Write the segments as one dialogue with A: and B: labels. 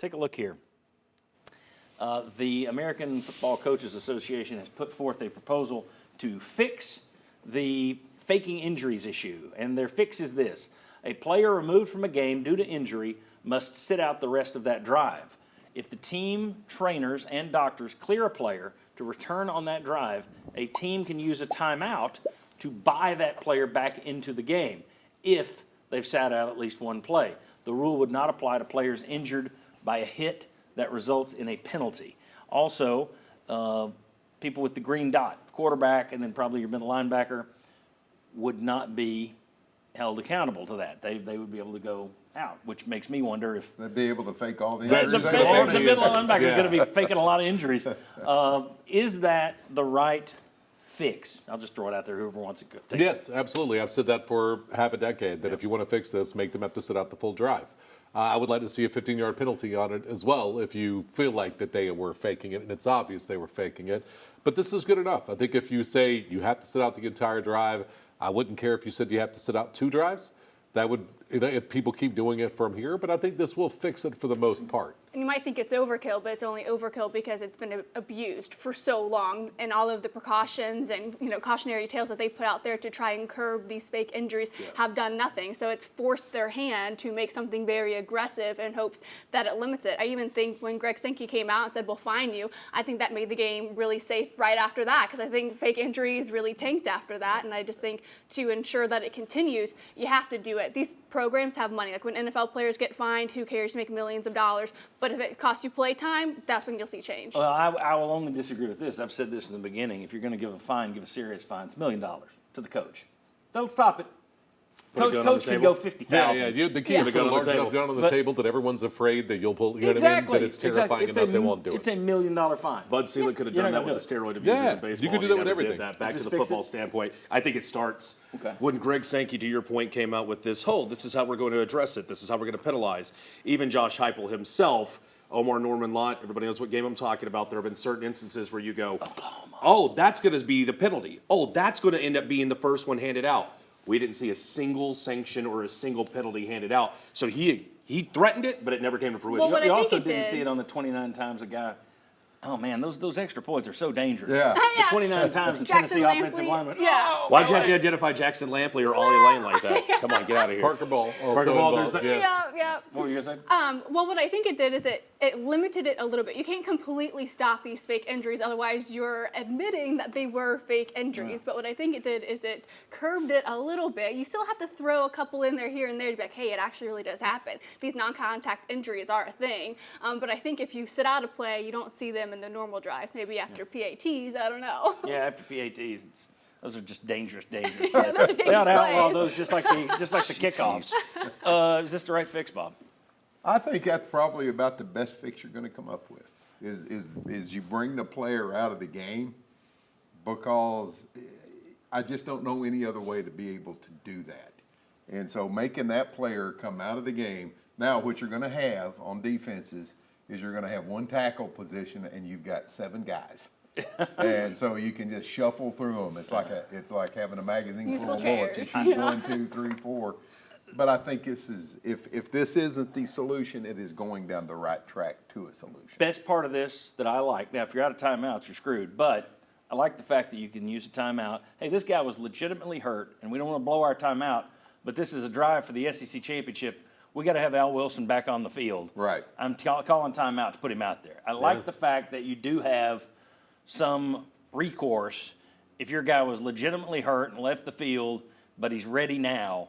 A: Take a look here. The American Football Coaches Association has put forth a proposal to fix the faking injuries issue. And their fix is this. A player removed from a game due to injury must sit out the rest of that drive. If the team, trainers, and doctors clear a player to return on that drive, a team can use a timeout to buy that player back into the game if they've sat out at least one play. The rule would not apply to players injured by a hit that results in a penalty. Also, people with the green dot, quarterback and then probably your middle linebacker, would not be held accountable to that. They would be able to go out, which makes me wonder if
B: they'd be able to fake all the
A: the
B: injuries.
A: middle linebacker is going to be faking a lot of injuries. Is that the right fix? I'll just throw it out there. Whoever wants to take it.
C: Yes, absolutely. I've said that for half a decade, that if you want to fix this, make them have to sit out the full drive. I would like to see a 15-yard penalty on it as well if you feel like that they were faking it, and it's obvious they were faking it. But this is good enough. I think if you say you have to sit out the entire drive, I wouldn't care if you said you have to sit out 2 drives. That would, if people keep doing it from here, but I think this will fix it for the most part.
D: And you might think it's overkill, but it's only overkill because it's been abused for so long, and all of the precautions and cautionary tales that they put out there to try and curb these fake injuries have done nothing. So it's forced their hand to make something very aggressive in hopes that it limits it. I even think when Greg Sankey came out and said, "We'll fine you," I think that made the game really safe right after that, because I think fake injuries really tanked after that. And I just think to ensure that it continues, you have to do it. These programs have money. Like when NFL players get fined, who cares? You make millions of dollars. But if it costs you play time, that's when you'll see change.
A: Well, I will only disagree with this. I've said this in the beginning. If you're going to give a fine, give a serious fine. It's $1 million to the coach. That'll stop it. Coach can go 50,000.
C: The key is to put a large enough gun on the table that everyone's afraid that you'll pull.
A: Exactly.
C: That it's terrifying enough they won't do it.
A: It's $1 million fine.
E: Bud Selig could have done that with the steroid abusers in baseball.
C: You could do that with everything.
E: Back to the football standpoint, I think it starts when Greg Sankey, to your point, came out with this. This is how we're going to address it. This is how we're going to penalize. Even Josh Heupel himself. Omar Norman Lott, everybody knows what game I'm talking about. There have been certain instances where you go, oh, that's going to be the penalty. Oh, that's going to end up being the first one handed out. We didn't see a single sanction or a single penalty handed out. So he threatened it, but it never came to fruition.
D: Well,
A: you also didn't see it on the 29 times a guy. Oh, man, those extra points are so dangerous.
B: Yeah.
A: The 29 times the Tennessee offensive lineman.
D: Yeah.
E: Why'd you have to identify Jackson Lampley or Ollie Lane like that? Come on, get out of here.
C: Parker Ball.
E: Parker Ball, there's that.
D: Yeah.
A: What were you going to say?
D: Well, what I think it did is it limited it a little bit. You can't completely stop these fake injuries, otherwise you're admitting that they were fake injuries. But what I think it did is it curbed it a little bit. You still have to throw a couple in there here and there to be like, hey, it actually really does happen. These non-contact injuries are a thing. But I think if you sit out a play, you don't see them in the normal drives. Maybe after PATs, I don't know.
A: Yeah, after PATs, those are just dangerous plays.
D: Those are dangerous
A: They ought to outlaw
D: plays.
A: those just like the kickoffs. Is this the right fix, Bob?
B: I think that's probably about the best fix you're going to come up with. Is you bring the player out of the game, because I just don't know any other way to be able to do that. And so making that player come out of the game. Now, what you're going to have on defenses is you're going to have one tackle position and you've got 7 guys. And so you can just shuffle through them. It's like having a magazine full of bullets. You shoot 1, 2, 3, 4. But I think this is, if this isn't the solution, it is going down the right track to a solution.
A: Best part of this that I like, now if you're out of timeouts, you're screwed, but I like the fact that you can use a timeout. Hey, this guy was legitimately hurt, and we don't want to blow our timeout, but this is a drive for the SEC championship. We got to have Al Wilson back on the field.
B: Right.
A: I'm calling timeout to put him out there. I like the fact that you do have some recourse if your guy was legitimately hurt and left the field, but he's ready now.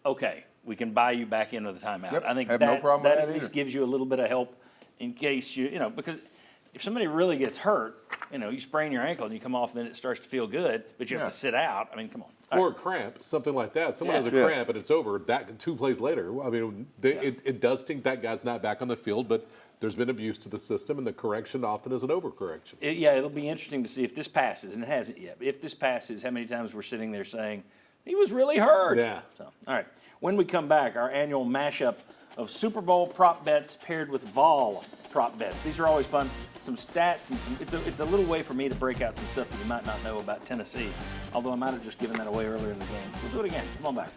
A: Okay, we can buy you back into the timeout.
B: Yep,
A: I think
B: have no problem with
A: that
B: that
A: at least
B: either.
A: gives you a little bit of help in case because if somebody really gets hurt, you sprain your ankle and you come off, and then it starts to feel good, but you have to sit out. I mean, come on.
C: Or a cramp, something like that. Someone has a
B: Yes.
C: cramp and it's over. That 2 plays later. I mean, it does stink that guy's not back on the field, but there's been abuse to the system, and the correction often is an overcorrection.
A: It'll be interesting to see if this passes, and it hasn't yet. But if this passes, how many times we're sitting there saying he was really hurt.
C: Yeah.
A: So, all right. When we come back, our annual mashup of Super Bowl prop bets paired with Vol prop bets. These are always fun. Some stats and it's a little way for me to break out some stuff that you might not know about Tennessee. Although I might have just given that away earlier in the game. We'll do it again. Come on back.